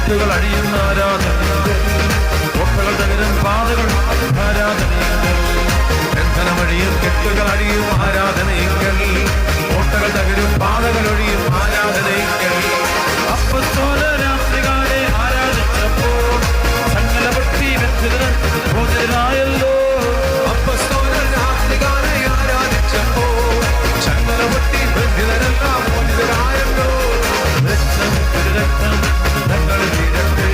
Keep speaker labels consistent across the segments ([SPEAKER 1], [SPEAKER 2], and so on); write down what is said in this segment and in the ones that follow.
[SPEAKER 1] കെട്ടുകൾ അഴിയുന്ന ആരാധനയുണ്ട്. കോട്ടകൾ തകരും പാതകൾ ആരാധനയുണ്ട്. ബന്ധനമഴിയും കെട്ടുകൾ അഴിയും ആരാധനയുണ്ട്. കോട്ടകൾ തകരും പാതകൾ ഒഴിയും ആരാധനയുണ്ട്. അപ്പസ്തോല രാത്രികാലെ ആരാധിച്ചപ്പോൾ ചങ്ങല പൊട്ടി ബന്ധിതർ മോചിതരായല്ലോ. അപ്പസ്തോല രാത്രികാലെ ആരാധിച്ചപ്പോൾ ചങ്ങല പൊട്ടി ബന്ധിതരെല്ലാം മോചിതരായല്ലോ. രക്തം രക്തം ഞങ്ങൾ വീഴട്ടെ,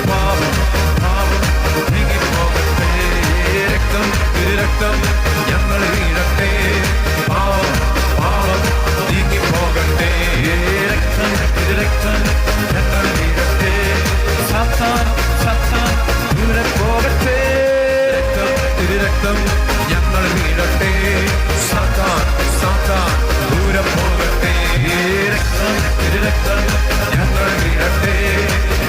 [SPEAKER 1] പാപം പാപം നീങ്ങിപ്പോകട്ടെ. രക്തം രക്തം ഞങ്ങൾ വീഴട്ടെ, പാപം പാപം നീങ്ങിപ്പോകട്ടെ. രക്തം രക്തം ഞങ്ങൾ വീഴട്ടെ, സാത്താൻ സാത്താൻ ദൂരെ പോകട്ടെ. രക്തം രക്തം ഞങ്ങൾ വീഴട്ടെ, സാത്താൻ സാത്താൻ ദൂരെ പോകട്ടെ. രക്തം രക്തം ഞങ്ങൾ വീഴട്ടെ,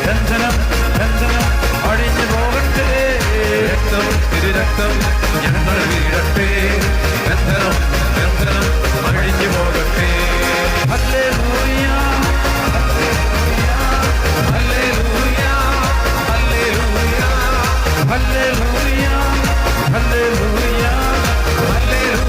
[SPEAKER 1] ബന്ധനം ബന്ധനം അഴിഞ്ഞു പോകട്ടെ. രക്തം രക്തം ഞങ്ങൾ വീഴട്ടെ, ബന്ധനം ബന്ധനം അഴിഞ്ഞു പോകട്ടെ. Hallelujah hallelujah hallelujah hallelujah hallelujah hallelujah hallelujah hallelujah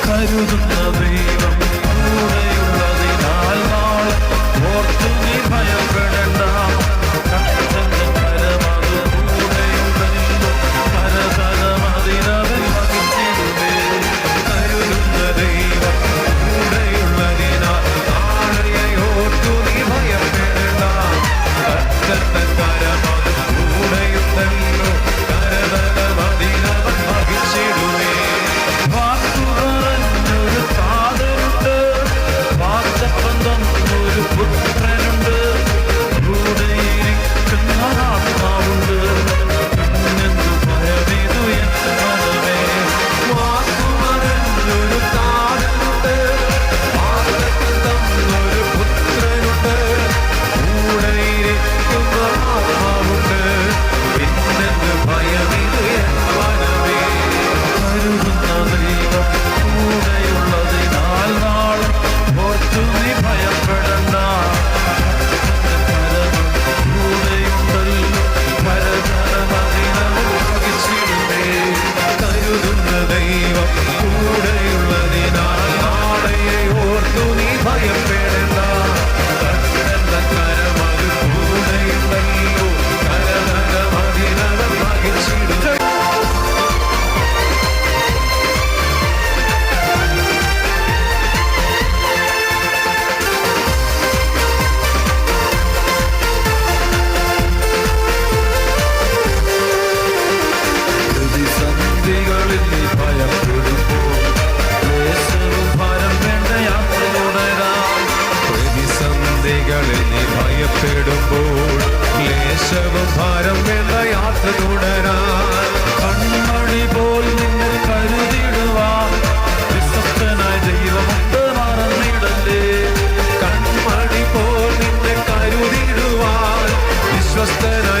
[SPEAKER 1] കരുതുന്ന ദൈവം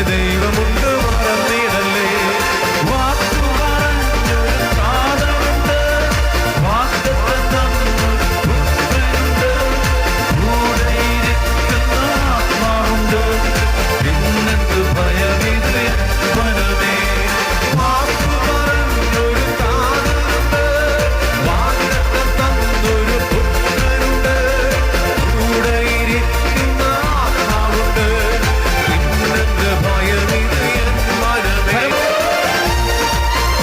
[SPEAKER 1] ദൈവമുണ്ട് മറന്നിടല്ലേ. വാക്കു പറഞ്ഞൊരു താതനുണ്ട്, വാഗ്ദത്തം തന്നൊരു പുത്രനുണ്ട്, കൂടെ ഇരിക്കുന്ന ആത്മാവുണ്ട്, പിന്നെന്ത് ഭയമിത് മനമേ. വാക്കു പറഞ്ഞൊരു താതനുണ്ട്, വാഗ്ദത്തം തന്നൊരു പുത്രനുണ്ട്, കൂടെ ഇരിക്കുന്ന ആത്മാവുണ്ട്, പിന്നെന്ത് ഭയമിത് മനമേ.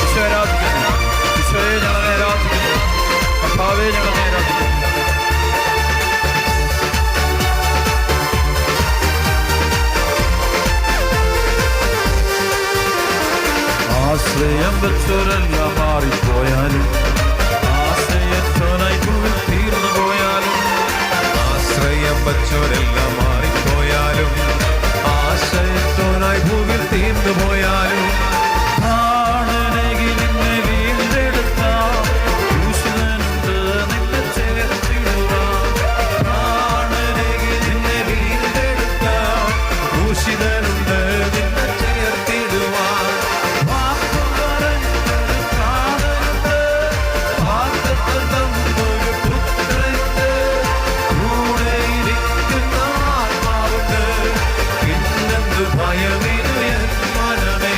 [SPEAKER 1] ഈശോയെ ആരാധിക്കുന്നു, ഈശോയെ ഞങ്ങളെ ആരാധിക്കുന്നു, കർത്താവേ ഞങ്ങളെ ആരാധിക്കുന്നു. ആശ്രയം വെച്ചോരെല്ലാം മാറിപ്പോയാലും, ആശ്രയത്തോനായി ഭൂമിയിൽ തീർന്നു പോയാലും, ആശ്രയം വെച്ചോരെല്ലാം മാറിപ്പോയാലും, ആശ്രയത്തോനായി ഭൂമിയിൽ തീർന്നു പോയാലും, പ്രാണനേകി നിന്നെ വീണ്ടെടുത്ത ക്രൂശിതനുണ്ട് നിന്നെ ചേർത്തിടുവാൻ. പ്രാണനേകി നിന്നെ വീണ്ടെടുത്ത ക്രൂശിതനുണ്ട് നിന്നെ ചേർത്തിടുവാൻ. വാക്കു പറഞ്ഞൊരു താതനുണ്ട്, വാഗ്ദത്തം തന്നൊരു പുത്രനുണ്ട്, കൂടെ ഇരിക്കുന്ന ആത്മാവുണ്ട്, പിന്നെന്ത് ഭയമിത് മനമേ.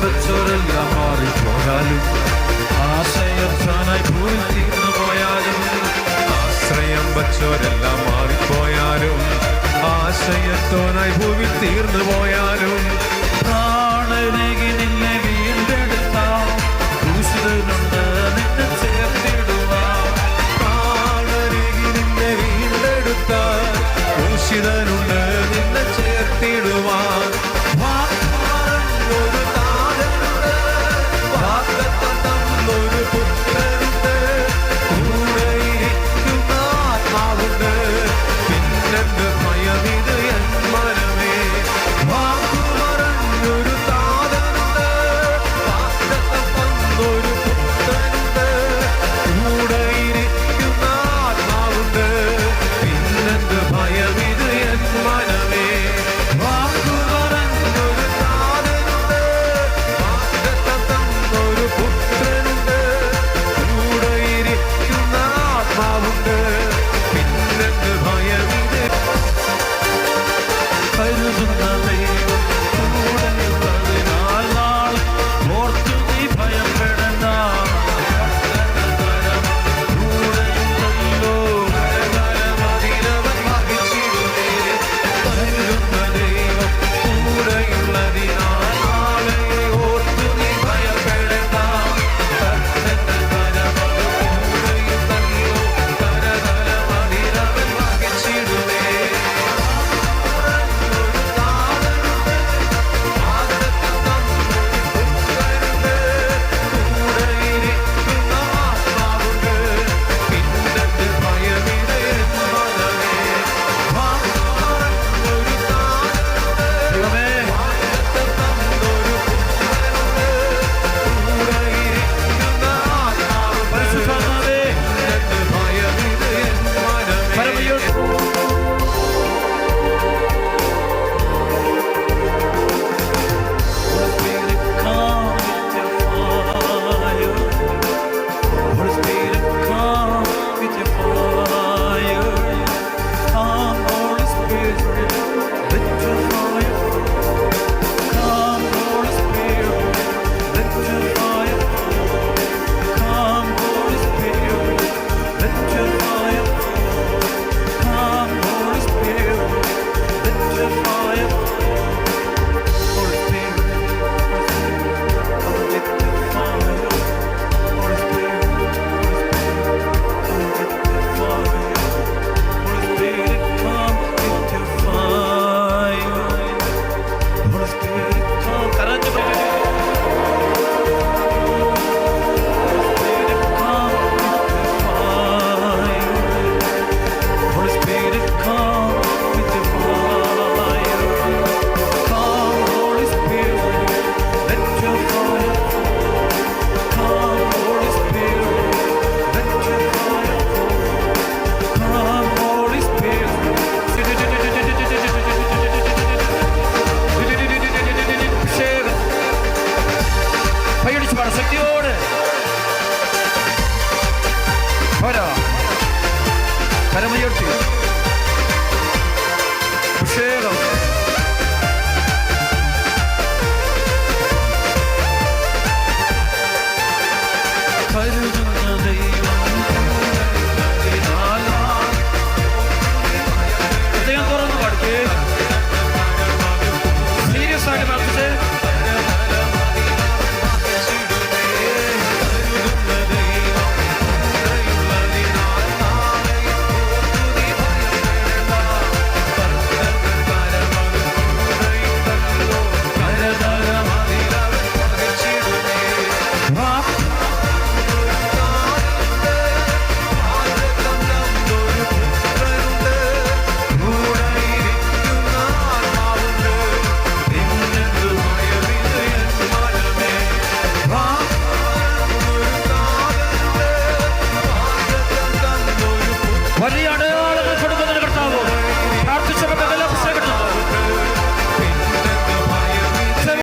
[SPEAKER 1] വെച്ചോരെല്ലാം മാറിപ്പോയാലും ആശ്രയത്താനായി ഭൂമി തീർന്നു പോയാലും ആശ്രയം വെച്ചോരെല്ലാം മാറിപ്പോയാലും ആശ്രയത്തോനായി ഭൂമി തീർന്നു പോയാലും പ്രാണനേകി നിന്നെ വീണ്ടെടുത്ത ക്രൂശിതനുണ്ട് നിന്നെ ചേർത്തിടുവാൻ പ്രാണനേകി നിന്നെ വീണ്ടെടുത്ത ക്രൂശിതനുണ്ട് നിന്നെ ചേർത്തിടുവാൻ ഒരു താരനുണ്ട് വാഗ്ദത്തം തന്നൊരു പുത്രനുണ്ട് കൂടെ ഇരിക്കുന്ന ആത്മാവുണ്ട് പിന്നെന്ത് ഭയമിത് എൻ മനമേ വാക്കുമറഞ്ഞൊരു താരനുണ്ട് വാഗ്ദത്തം തന്നൊരു പുത്രനുണ്ട് കൂടെ ഇരിക്കുന്ന ആത്മാവുണ്ട് പിന്നെന്ത് ഭയമിത് എൻ മനമേ വാക്കുമറഞ്ഞൊരു താരനുണ്ട് വാഗ്ദത്തം തന്നൊരു പുത്രനുണ്ട് കൂടെ ഇരിക്കുന്ന ആത്മാവുണ്ട് പിന്നെന്ത് ഭയമിത് കരുതുന്ന ദൈവം കൂടെയുള്ളതിനാൽ നാളെ ഓർത്തു നീ ഭയപ്പെടണ്ട കൂടെയുണ്ടല്ലോ കരകരമതിലവൻ വഹിച്ചിടുമേ കരുതുന്ന ദൈവം കൂടെയുള്ളതിനാൽ നാളെ ഓർത്തു നീ ഭയപ്പെടണ്ട കർത്തന്റെ കരമത് കൂടെയുണ്ടല്ലോ കരകരമതിലവൻ വഹിച്ചിടുമേ ശക്തിയോട് കരമുയർത്തി